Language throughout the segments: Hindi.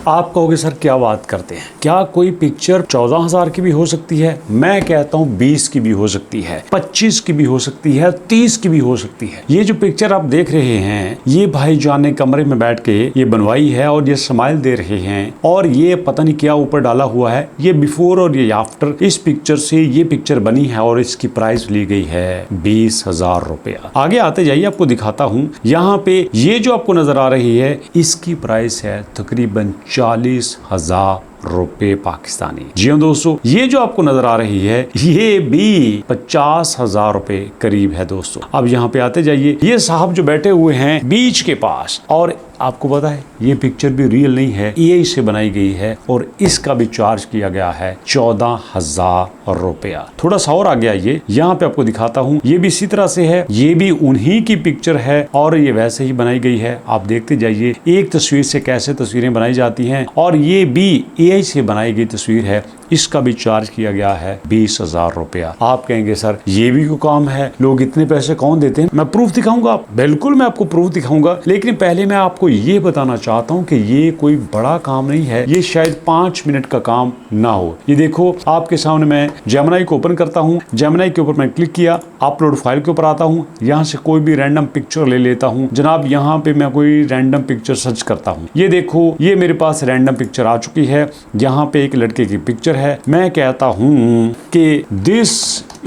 आप कहोगे सर क्या बात करते हैं, क्या कोई पिक्चर 14,000 की भी हो सकती है? मैं कहता हूँ 20 की भी हो सकती है, 25 की भी हो सकती है, 30 की भी हो सकती है। ये जो पिक्चर आप देख रहे हैं ये भाईजान ने कमरे में बैठ के ये बनवाई है और ये स्माइल दे रहे हैं और ये पता नहीं क्या ऊपर डाला हुआ है। ये बिफोर और ये आफ्टर इस पिक्चर से ये पिक्चर बनी है और इसकी प्राइस ली गई है 20,000 रुपया। आगे आते जाइए आपको दिखाता हूँ। यहाँ पे ये जो आपको नजर आ रही है इसकी प्राइस है तकरीबन 40,000 रुपए पाकिस्तानी। जी हाँ दोस्तों, ये जो आपको नजर आ रही है ये भी 50,000 रुपए करीब है दोस्तों। अब यहाँ पे आते जाइए, ये साहब जो बैठे हुए हैं बीच के पास, और आपको पता है ये पिक्चर भी रियल नहीं है, एआई से बनाई गई है और इसका भी चार्ज किया गया है 14,000 रुपया। थोड़ा सा और आगे आइए, यहाँ पे आपको दिखाता हूँ। ये भी इसी तरह से है, ये भी उन्हीं की पिक्चर है और ये वैसे ही बनाई गई है। आप देखते जाइए एक तस्वीर से कैसे तस्वीरें बनाई जाती हैं और ये भी एआई से बनाई गई तस्वीर है। इसका भी चार्ज किया गया है 20,000 रुपया। आप कहेंगे सर ये भी कोई काम है, लोग इतने पैसे कौन देते हैं? मैं प्रूफ दिखाऊंगा, बिल्कुल मैं आपको प्रूफ दिखाऊंगा, लेकिन पहले मैं आपको ये बताना चाहता हूँ कि ये कोई बड़ा काम नहीं है, ये शायद 5 मिनट का काम ना हो। ये देखो आपके सामने मैं जेमिनी को ओपन करता हूँ, जेमिनी के ऊपर मैं क्लिक किया, अपलोड फाइल के ऊपर आता हूँ, यहाँ से कोई भी रैंडम पिक्चर ले लेता हूँ। जनाब यहाँ पे मैं कोई रैंडम पिक्चर सर्च करता हूँ, ये देखो ये मेरे पास रैंडम पिक्चर आ चुकी है। यहाँ पे एक लड़के की पिक्चर है। मैं कहता हूँ कि this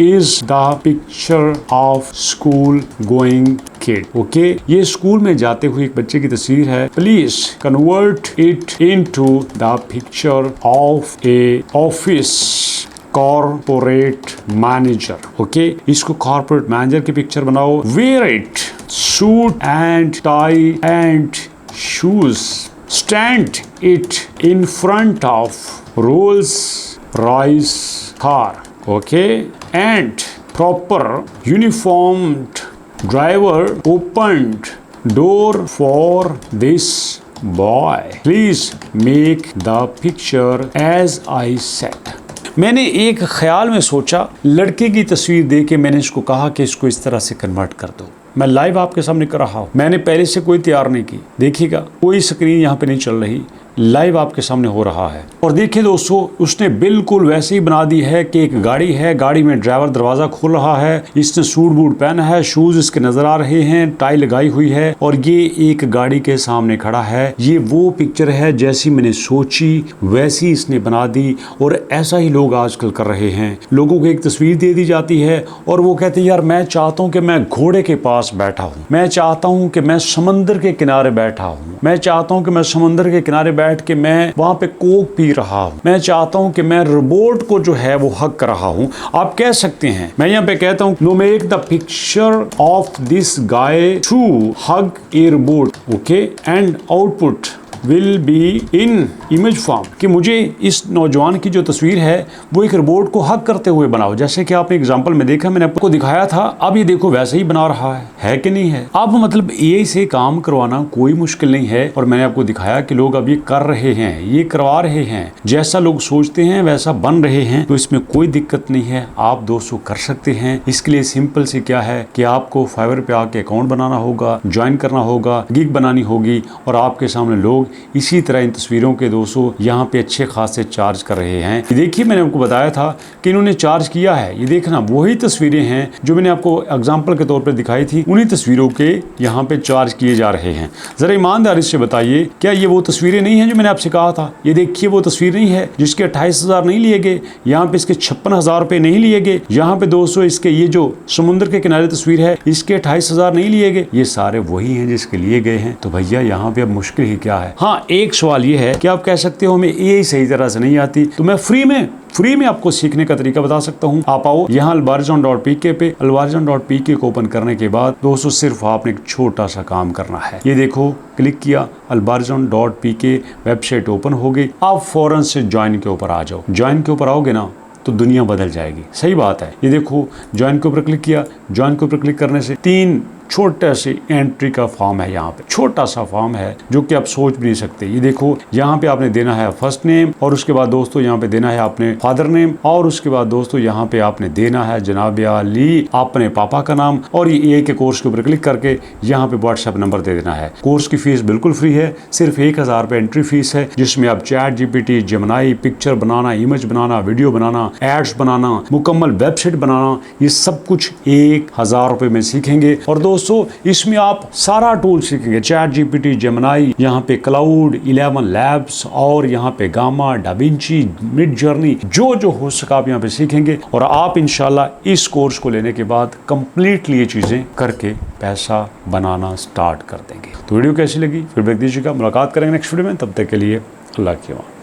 is the picture of school going kid. Okay, ये स्कूल में जाते हुए एक बच्चे की तस्वीर है। Please convert it into the picture of a office corporate manager. Okay, इसको कॉर्पोरेट मैनेजर की पिक्चर बनाओ। Wear it suit and tie and shoes, stand it in front of Rolls Royce car. Okay, and proper uniformed driver opened door for this boy. Please make the picture as I said. मैंने एक ख्याल में सोचा, लड़के की तस्वीर दे के मैंने इसको कहा कि इसको इस तरह से कन्वर्ट कर दो। मैं लाइव आपके सामने कर रहा हूँ, मैंने पहले से कोई तैयार नहीं की। देखिएगा कोई स्क्रीन यहाँ पे नहीं चल रही, लाइव आपके सामने हो रहा है। और देखिए दोस्तों, उसने बिल्कुल वैसे ही बना दी है कि एक गाड़ी है, गाड़ी में ड्राइवर दरवाजा खोल रहा है, इसने सूट बूट पहना है, शूज इसके नजर आ रहे हैं, टाई लगाई हुई है और ये एक गाड़ी के सामने खड़ा है। ये वो पिक्चर है जैसी मैंने सोची वैसी इसने बना दी। और ऐसा ही लोग आजकल कर रहे हैं, लोगों को एक तस्वीर दे दी जाती है और वो कहते हैं यार मैं चाहता हूँ कि मैं घोड़े के पास बैठा हूँ, मैं चाहता हूँ कि मैं समंदर के किनारे बैठा हूँ, मैं चाहता हूँ कि मैं समंदर के किनारे बैठ के मैं वहां पे कोक पी रहा हूं, मैं चाहता हूं कि मैं रोबोट को जो है वो हग कर रहा हूं। आप कह सकते हैं, मैं यहाँ पे कहता हूं no make the picture of this guy to hug a robot. Okay, and output will be in image form, कि मुझे इस नौजवान की जो तस्वीर है वो एक रोबोट को हक करते हुए बनाओ, जैसे कि आपने एग्जांपल में देखा, मैंने आपको दिखाया था। अब ये देखो वैसे ही बना रहा है कि नहीं है? अब मतलब एआई से काम करवाना कोई मुश्किल नहीं है और मैंने आपको दिखाया कि लोग अब ये कर रहे हैं, ये करवा रहे हैं, जैसा लोग सोचते हैं वैसा बन रहे हैं। तो इसमें कोई दिक्कत नहीं है, आप दोस्तों कर सकते हैं। इसके लिए सिंपल से क्या है कि आपको फाइवर पे आके अकाउंट बनाना होगा, ज्वाइन करना होगा, गिग बनानी होगी और आपके सामने लोग इसी तरह इन तस्वीरों के दोस्तों यहाँ पे अच्छे खासे चार्ज कर रहे हैं। देखिए मैंने आपको बताया था कि इन्होंने चार्ज किया है। ये देखना वही तस्वीरें हैं जो मैंने आपको एग्जांपल के तौर पे दिखाई थी, उन्हीं तस्वीरों के यहाँ पे चार्ज किए जा रहे हैं। जरा ईमानदारी से बताइए, क्या ये वो तस्वीरें नहीं है जो मैंने आपसे कहा था? ये देखिए वो तस्वीर नहीं है जिसके 28,000 नहीं लिए गए, यहाँ पे इसके 56,000 रुपए नहीं लिए गए, यहाँ पे दोस्तों इसके ये जो समुद्र के किनारे तस्वीर है इसके 28,000 नहीं लिए गए। ये सारे वही हैं जिसके लिए गए हैं। तो भैया यहाँ पे अब मुश्किल ही क्या है? हाँ, एक सवाल ये है कि आप कह सकते हो हमें एआई सही तरह से नहीं आती, तो मैं फ्री में आपको सीखने का तरीका बता सकता हूँ। आप आओ यहाँ albarzon.pk पे, albarzon.pk को ओपन करने के बाद दोस्तों सिर्फ आपने एक छोटा सा काम करना है। ये देखो क्लिक किया, albarzon.pk वेबसाइट ओपन हो गई। आप फौरन से ज्वाइन के ऊपर आ जाओ। ज्वाइन के ऊपर आओगे ना तो दुनिया बदल जाएगी। सही बात है। ये देखो ज्वाइन के ऊपर क्लिक किया, ज्वाइन के ऊपर क्लिक करने से 3 छोटा सी एंट्री का फॉर्म है। यहाँ पे छोटा सा फॉर्म है जो कि आप सोच भी नहीं सकते। ये देखो, यहाँ पे आपने देना है फर्स्ट नेम, और उसके बाद दोस्तों यहाँ पे देना है आपने फादर नेम, और उसके बाद दोस्तों यहाँ पे आपने देना है जनाब अली अपने पापा का नाम, और ये एक कोर्स के ऊपर क्लिक करके यहाँ पे व्हाट्सएप नंबर दे देना है। कोर्स की फीस बिल्कुल फ्री है, सिर्फ 1000 रुपए एंट्री फीस है, जिसमें आप चैट जीपीटी, जेमिनी, पिक्चर बनाना, इमेज बनाना, वीडियो बनाना, एड्स बनाना, मुकम्मल वेबसाइट बनाना, ये सब कुछ 1000 रुपए में सीखेंगे। और दोस्तों इसमें आप सारा टूल सीखेंगे, चैट जीपीटी, जेमिनी, यहाँ पे क्लाउड 11 लैब्स, और यहाँ पे गामा, डाविंची, मिड जर्नी, जो जो हो सका आप यहाँ पे सीखेंगे। और आप इंशाल्लाह इस कोर्स को लेने के बाद कंप्लीटली ये चीजें करके पैसा बनाना स्टार्ट कर देंगे। तो वीडियो कैसी लगी फीडबैक दीजिएगा। मुलाकात करेंगे नेक्स्ट वीडियो में, तब तक के लिए अल्लाह की अमान।